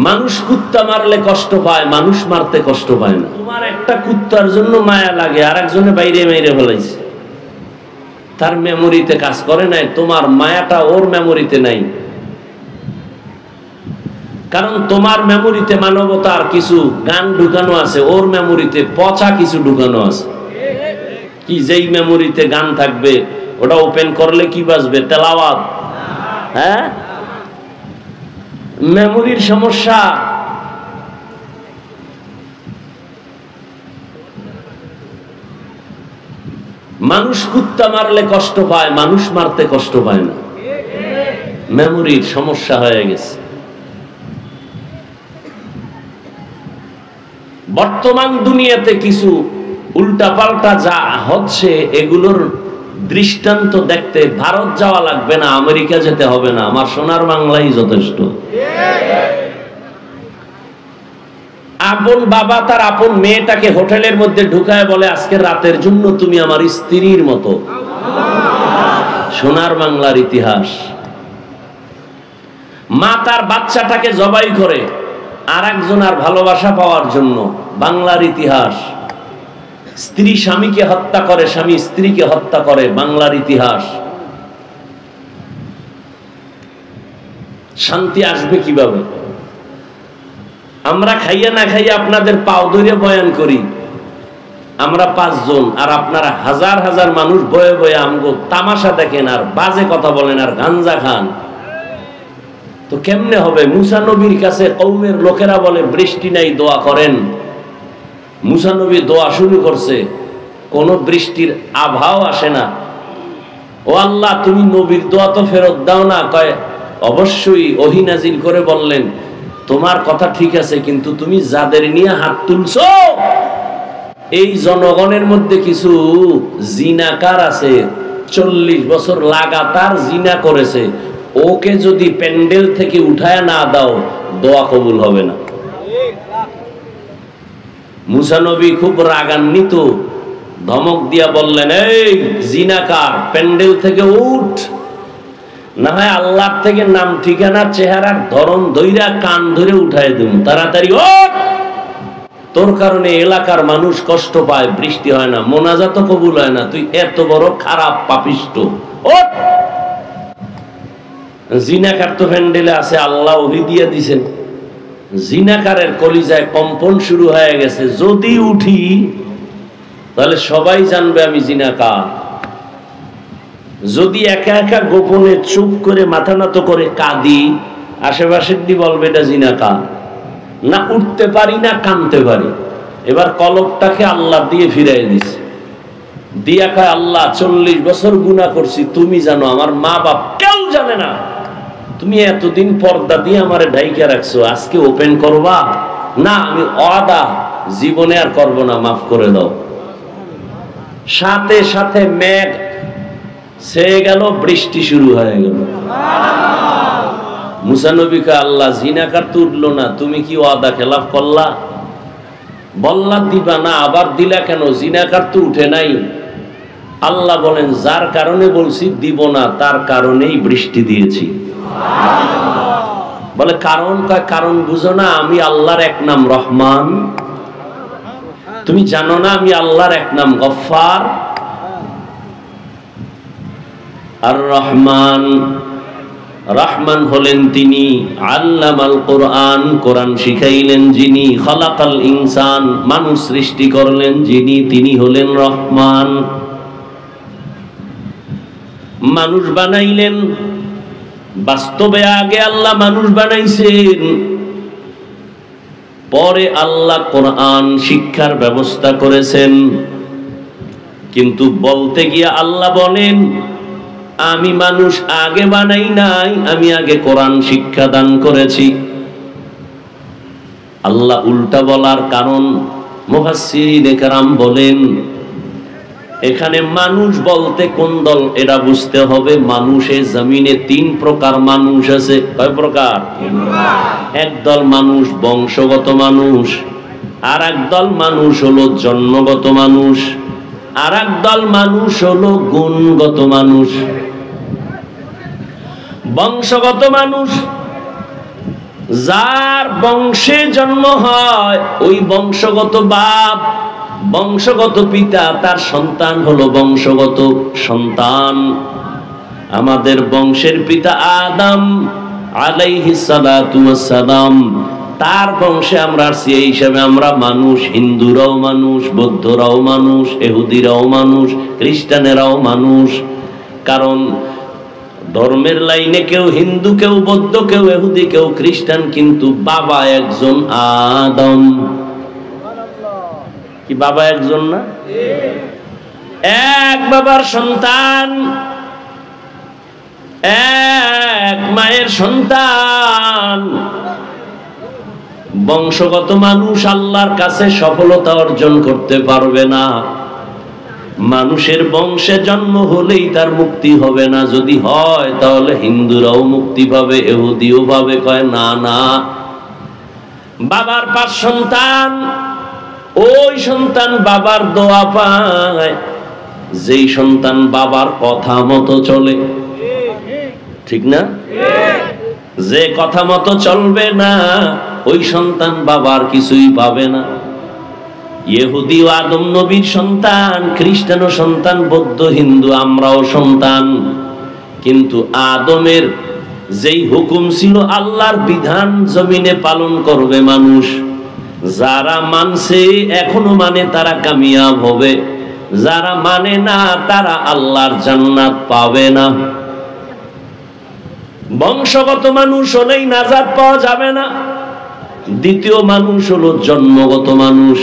মানুষ কুত্তা মারলে কষ্ট পায়, মানুষ মারতে কষ্ট পায় না। তোমার একটা কুত্তার জন্য মায়া লাগে, আর একজনে বাইরে মেরে ফেলাইছে, তার মেমোরিতে কাজ করে নাই, তোমার মায়াটা ওর মেমোরিতে নাই। কারণ তোমার মেমোরিতে মানবতার কিছু গান ঢুকানো আছে, ওর মেমোরিতে পচা কিছু ঢুকানো আছে। কি যেই মেমোরিতে গান থাকবে ওটা ওপেন করলে কি বাজবে? তেলাওয়াত। হ্যাঁ, মেমোরির সমস্যা। মানুষ কুত্তা মারলে কষ্ট পায়, মানুষ মারতে কষ্ট পায় না। মেমোরির সমস্যা হয়ে গেছে। বর্তমান দুনিয়াতে কিছু উল্টাপাল্টা যা হচ্ছে, এগুলোর দৃষ্টান্ত দেখতে ভারত যাওয়া লাগবে না, আমেরিকা যেতে হবে না, আমার সোনার বাংলাই যথেষ্ট। আপন বাবা তার আপন মেয়েটাকে হোটেলের মধ্যে ঢুকায় বলে, আজকে রাতের জন্য তুমি আমার স্ত্রীর মতো। সোনার বাংলার ইতিহাস। মা তার বাচ্চাটাকে জবাই করে আর একজনের ভালোবাসা পাওয়ার জন্য, বাংলার ইতিহাস। স্ত্রী স্বামীকে হত্যা করে, স্বামী স্ত্রীকে হত্যা করে, বাংলার ইতিহাস। শান্তি আসবে কিভাবে? আমরা খাইয়া না খাইয়া আপনাদের পাও ধরে বয়ান করি, আমরা 5 জন, আর আপনারা হাজার হাজার মানুষ বয়ে বয়ে আমগো তামাশা দেখেন আর বাজে কথা বলেন আর গাঞ্জা খান। তো কেমনে হবে? মুসা নবীর কাছে কওমের লোকেরা বলে বৃষ্টি নাই, দোয়া করেন। মুসা নবী দোয়া শুরু করছে, কোন বৃষ্টির আভাও আসে না। ও আল্লাহ, তুমি নবীর দোয়া তো ফেরত দাও না। কয় অবশ্যই। ওহী নাজিল করে বললেন, তোমার কথা ঠিক আছে, কিন্তু তুমি যাদের নিয়ে হাত তুলছো এই জনগণের মধ্যে কিছু জিনাকার আছে, 40 বছর লাগাতার জিনা করেছে, ওকে যদি প্যান্ডেল থেকে উঠায় না দাও, দোয়া কবুল হবে না। মুসা নবী খুব রাগান্বিত, ধমক দিয়া বললেন, এই জিনাকার, প্যান্ডেল থেকে উঠ, না হয় আল্লাহ থেকে নাম ঠিকানা চেহারার ধরন ধইরা কান ধরে উঠায় দেব, তাড়াতাড়ি ওঠ। তোর কারণে এলাকার মানুষ কষ্ট পায়, বৃষ্টি হয় না, মোনাজাত কবুল হয় না, তুই এত বড় খারাপ পাপিষ্ট, ওঠ। জিনাকার তো প্যান্ডেলে আছে, আল্লাহ ওহী দিয়ে দিছেন। জিনাকারের কলিজায় কম্পন শুরু হয়ে গেছে, যদি উঠি তাহলে সবাই জানবে আমি জিনাকার। যদি একা একা গোপনে চুপ করে মাথা নত করে কাঁদি, আশেপাশের দি বলবে এটা জিনাকার। না উঠতে পারি না কাঁদতে পারি। এবার কলবটাকে আল্লাহ দিয়ে ফিরাই দিছে, দিয়া কয়, আল্লাহ 40 বছর গুনাহ করছি, তুমি জানো, আমার মা বাপ কেউ জানে না। তুমি এতদিন পর্দা দিয়ে আমারে ঢাইকা রাখছো, আজকে ওপেন করবা না? আমি ওয়াদা জীবনে আর করব না, মাফ করে দাও। সাথে সাথে মেঘ ছেয়ে গেল, বৃষ্টি শুরু হয়ে গেল। মুসা নবী কয়, আল্লাহ জিনাকার তো উঠলো না, তুমি কি ওয়াদা খেলাফ করলা? বললা দিবা না, আবার দিলা কেন? জিনাকার তো উঠে নাই। আল্লাহ বলেন, যার কারণে বলছি দিব না, তার কারণেই বৃষ্টি দিয়েছি। বলে কারণ? কয় কারণ বুঝো না, আমি আল্লাহর এক নাম রহমান, তুমি জানো না আমি আল্লাহর এক নাম গফফার? আর রহমান, রহমান হলেন তিনি, আল্লামাল কোরআন, কোরআন শিখাইলেন যিনি, খালাকাল ইনসান, মানুষ সৃষ্টি করলেন যিনি, তিনি হলেন রহমান। মানুষ বানাইলেন, বাস্তবে আগে আল্লাহ মানুষ বানাইছেন, পরে আল্লাহ কোরআন শিক্ষার ব্যবস্থা করেছেন। কিন্তু বলতে গিয়ে আল্লাহ বলেন, আমি মানুষ আগে বানাই নাই, আমি আগে কোরআন শিক্ষা দান করেছি। আল্লাহ উল্টা বলার কারণ মুফাসসিরিনে কেরাম বলেন, এখানে মানুষ বলতে কোন দল এটা বুঝতে হবে। মানুষের জমিনে 3 প্রকার মানুষ আছে। কয় প্রকার? এক দল মানুষ বংশগত মানুষ, আর এক দল মানুষ হলো জন্মগত মানুষ, আর এক দল মানুষ হলো গুণগত মানুষ। বংশগত মানুষ যার বংশে জন্ম হয় ওই বংশগত বাপ, বংশগত পিতা, তার সন্তান হলো বংশগত সন্তান। আমাদের বংশের পিতা আদম আলাইহিস সালাতু ওয়াস সালাম, তার বংশে আমরা আসছি। এই হিসাবে আমরা মানুষ, হিন্দুরাও মানুষ, বৌদ্ধরাও মানুষ, ইহুদিরাও মানুষ, খ্রিস্টানেরাও মানুষ। কারণ ধর্মের লাইনে কেউ হিন্দু, কেউ বৌদ্ধ, কেউ ইহুদি, কেউ খ্রিস্টান, কিন্তু বাবা একজন আদম। কি বাবা একজন না? এক বাবার সন্তান, এক মায়ের সন্তান। বংশগত মানুষ আল্লাহর কাছে সফলতা অর্জন করতে পারবে না। মানুষের বংশে জন্ম হলেই তার মুক্তি হবে না। যদি হয় তাহলে হিন্দুরাও মুক্তি পাবে, ইহুদিও পাবে। কয় না না, বাবার 5 সন্তান, ওই সন্তান বাবার দোয়া পায়। যেই সন্তান বাবার কথা মতো চলে, ঠিক না? যে কথা মতো চলবে না ওই সন্তান বাবার কিছুই পাবে না। ইহুদি ও আদম নবীর সন্তান, খ্রিস্টানও সন্তান, বৌদ্ধ হিন্দু আমরাও সন্তান। কিন্তু আদমের যেই হুকুম ছিল আল্লাহর বিধান জমিনে পালন করবে মানুষ, যারা মানছে এখনো মানে তারা কামিয়াব হবে, যারা মানে না তারা আল্লাহর জান্নাত পাবে না। বংশগত মানুষ হলেই নাজাত পাওয়া যাবে না। দ্বিতীয় মানুষ হলো জন্মগত মানুষ।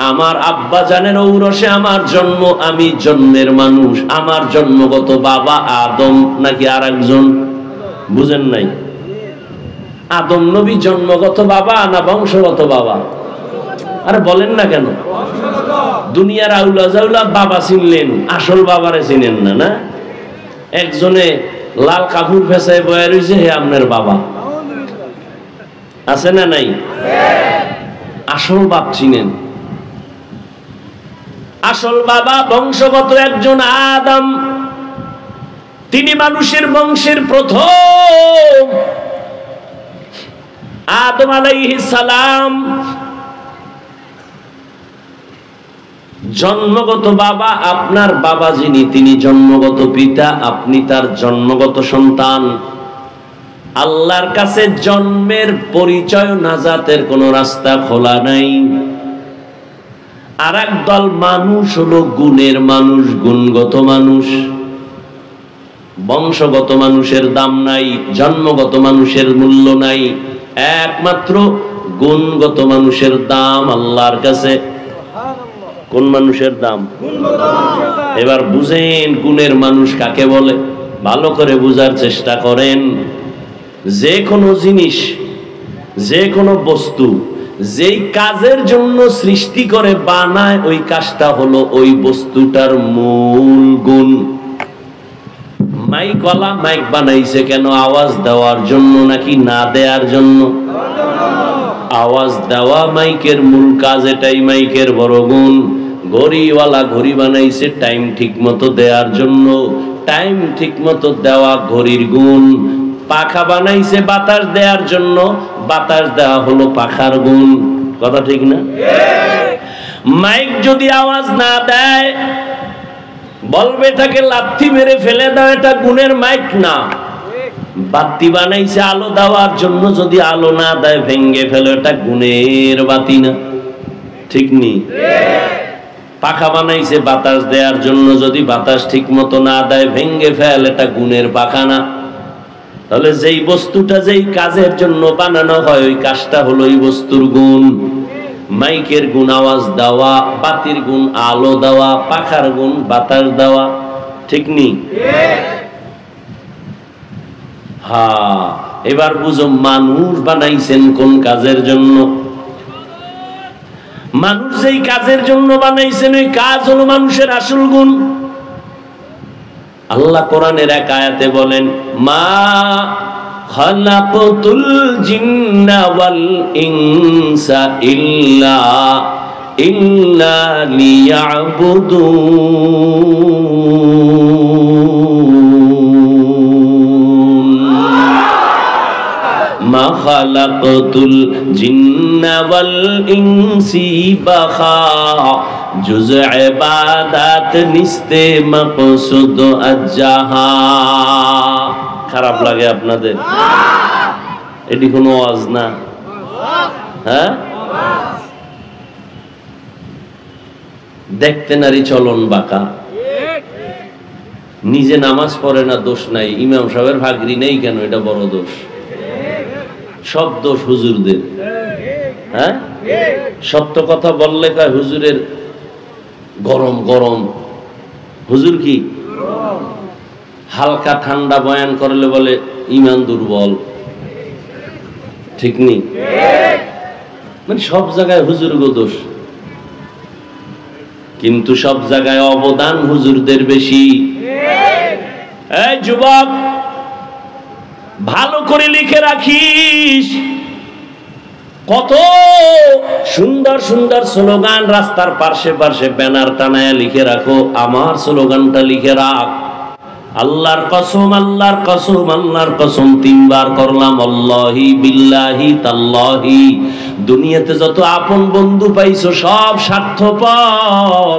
আমার আব্বা জানের ঔরসে আমার জন্ম, আমি জন্মের মানুষ। আমার জন্মগত বাবা আদম নাকি আর একজন? বুঝেন নাই? আদম নবী জন্মগত বাবা না বংশগত বাবা? আরে বলেন না কেন? দুনিয়ার আউলা জাউলা বাবা চিনলেন, আসল বাবারে চিনেন না। না, একজনে লাল কাপড় ফেসায় বয়ে রয়েছে, হে আপনার বাবা। আছে না নাই? আসল বাপ চিনেন? আসল বাবা বংশগত একজন আদম। তিনি মানুষের বংশের প্রথম। আদম আলাইহিস সালাম জন্মগত বাবা। আপনার বাবা যিনি, তিনি জন্মগত পিতা, আপনি তার জন্মগত সন্তান। আল্লাহর কাছে জন্মের পরিচয়, নাজাতের কোনো রাস্তা খোলা নাই। আর একদল মানুষ হলো গুণের মানুষ, গুণগত মানুষ। বংশগত মানুষের দাম নাই, জন্মগত মানুষের মূল্য নাই, একমাত্র গুণগত মানুষের দাম আল্লাহর কাছে। কোন মানুষের দাম? এবার বুঝেন গুণের মানুষ কাকে বলে, ভালো করে বুঝার চেষ্টা করেন। যে কোনো জিনিস, যে কোনো বস্তু যেই কাজের জন্য সৃষ্টি করে বানায়, ওই কাজটা হলো ওই বস্তুটার মূল গুণ। মাইকওয়ালা মাইক বানাইছে কেন? আওয়াজ দেওয়ার জন্য নাকি না দেওয়ার জন্য? আওয়াজ দেওয়া মাইকের মূল কাজ, এটাই মাইকের বড় গুণ। ঘড়িওয়ালা ঘড়ি বানাইছে টাইম ঠিক মতো দেওয়ার জন্য, টাইম ঠিক মতো দেওয়া ঘড়ির গুণ। পাখা বানাইছে বাতাস দেওয়ার জন্য, বাতাস দেওয়া হলো পাখার গুণ। কথা ঠিক না? মাইক যদি আওয়াজ না দেয়, বলবে এটাকে লাথি মেরে ফেলে দাও, এটা গুণের মাইক না। বাতি বানাইছে আলো দেওয়ার জন্য, যদি আলো না দেয় ভেঙ্গে ফেলে, এটা গুণের বাতি না। ঠিক নি? পাখা বানাইছে বাতাস দেওয়ার জন্য, যদি বাতাস ঠিক মতো না দেয় ভেঙ্গে ফেল, এটা গুণের পাখা না। তাহলে যেই বস্তুটা যেই কাজের জন্য বানানো হয়, ওই কাজটা হলো ওই বস্তুর গুণ। মাইকের গুণ আওয়াজ দেওয়া, বাতির গুণ আলো দেওয়া, পাখার গুণ বাতাস দেওয়া। ঠিক নি? হ্যাঁ, এবার বুঝো মানুষ বানাইছেন কোন কাজের জন্য। মানুষ যেই কাজের জন্য বানাইছেন, ওই কাজ হলো মানুষের আসল গুণ। আল্লাহ কোরআনের এক আয়াতে বলেন, মা খালাকতুল জিন্না ওয়াল ইনসা ইল্লা লিয়াবুদুন। মা খালাকতুল জিন্না ওয়াল ইনসি বাখা জুজ ইবাদত নিস্তে মাকসুদ আজ্জাহা। খারাপ লাগে আপনাদের? এটি কোনো ওয়াজ না, হ্যাঁ? দেখতে নারী চলন বাঁকা, নিজে নামাজ পড়ে না, দোষ নাই। ইমাম সাহেবের ভাগরি নেই কেন, এটা বড় দোষ। সব দোষ হুজুরদের। হ্যাঁ, সত্য কথা বললে কয় হুজুরের গরম গরম। হুজুর কি হালকা ঠান্ডা বয়ান করলে বলে ইমান দুর্বল। ঠিক নেই? মানে সব জায়গায় হুজুর গো দোষ, কিন্তু সব জায়গায় অবদান হুজুরদের বেশি। এই যুবক, ভালো করে লিখে রাখিস, কত সুন্দর সুন্দর স্লোগান রাস্তার পাশে পাশে ব্যানার টানায় লিখে রাখো। আমার স্লোগানটা লিখে রাখ, আল্লাহর কসম, আল্লাহর কসম, আল্লাহর কসম। 3 বার করলাম, আল্লাহি বিল্লাহি তাল্লাহি। দুনিয়াতে যত আপন বন্ধু পাইছো সব স্বার্থপর,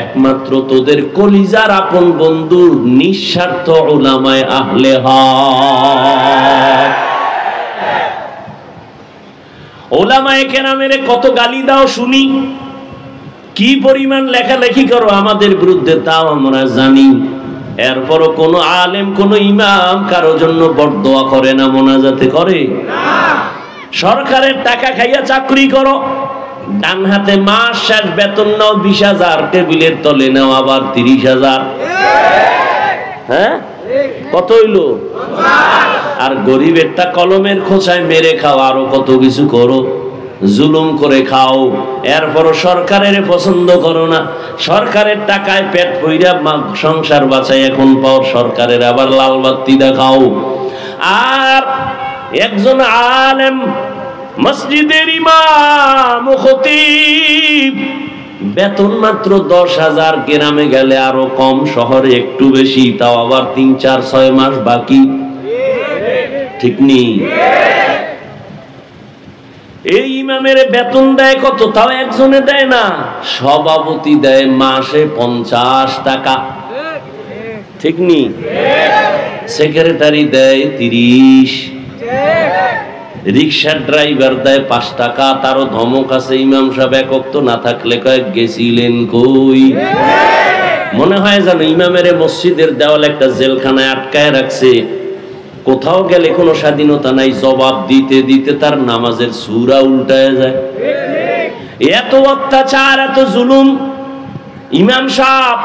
একমাত্র তোদের কলিজার আপন বন্ধু নিঃস্বার্থ উলামায়ে আহলে হক। উলামায়ে কেরামের কত গালি দাও শুনি, কি পরিমাণ লেখালেখি করো আমাদের বিরুদ্ধে তাও আমরা জানি। এরপরও কোন আলেম, কোন ইমাম কারো জন্য বরদোয়া করে না, মোনাজাতে করে না। সরকারের টাকা খাইয়া চাকরি করো, ডান হাতে মাস শেষ বেতন নাও 20,000, টেবিলের তলে নাও আবার 30,000। হ্যাঁ, কত হইলো? আর গরিবেরটা কলমের খোঁচায় মেরে খাও, আরো কত কিছু করো, জুলুম করে খাও। এরপরও সরকারের পছন্দ করো না, সরকারের টাকায় পেট ভইরা সংসার বাঁচাই এখন পাও, সরকারের আবার লাল বাতি দেখাও। আর একজন আলেম, মসজিদের ইমাম, খতিব, বেতন মাত্র 10,000, গ্রামে গেলে আরো কম, শহরে একটু বেশি, তাও আবার 3, 4, 6 মাস বাকি। ঠিক নেই? এই ইমামের বেতন দেয় কত, তাও একজনে দেয় না, সভাপতি দেয় মাসে 50 টাকা। ঠিক নেই? সেক্রেটারি দেয় 30, রিক্সার ড্রাইভার দেয় 5 টাকা। তারও ধমক আছে, ইমাম সাহেব একক তো না থাকলে কয়েক গেছিলেন কই। মনে হয় জানো ইমামের মসজিদের দেওয়াল একটা জেলখানায় আটকায় রাখছে, কোথাও গেলে কোনো স্বাধীনতা নাই, জবাব দিতে দিতে তার নামাজের সূরা উল্টায় যায়। এত অত্যাচার, এত জুলুম। ইমাম সাহেব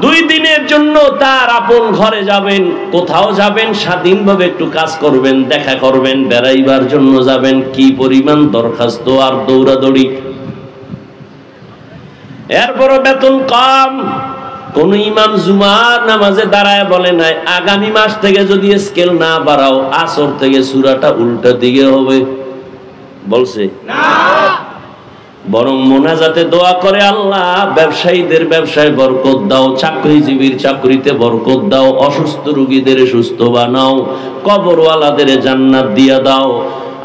2 দিনের জন্য তার আপন ঘরে যাবেন, কোথাও যাবেন, স্বাধীনভাবে একটু কাজ করবেন, দেখা করবেন, বেড়াইবার জন্য যাবেন, কি পরিমাণ দরখাস্ত আর দৌড়াদৌড়ি। এরপরও বেতন কম। কোন ইমাম জুমার নামাজে দাঁড়ায় বলে নাই, আগামী মাস থেকে যদি স্কেল না বাড়াও, আসর থেকে সূরাটা উল্টা দিকে হবে, বলছে না। বরং মোনাজাতে দোয়া করে, আল্লাহ ব্যবসায়ীদের ব্যবসায় বরকত দাও, চাকরিজীবীর চাকরিতে বরকত দাও, অসুস্থ রোগীদের সুস্থ বানাও, কবরওয়ালাদের জান্নাত দিয়া দাও।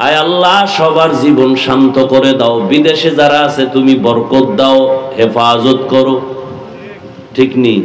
আয় আল্লাহ সবার জীবন শান্ত করে দাও, বিদেশে যারা আছে তুমি বরকত দাও, হেফাজত করো। ঠিক নেই?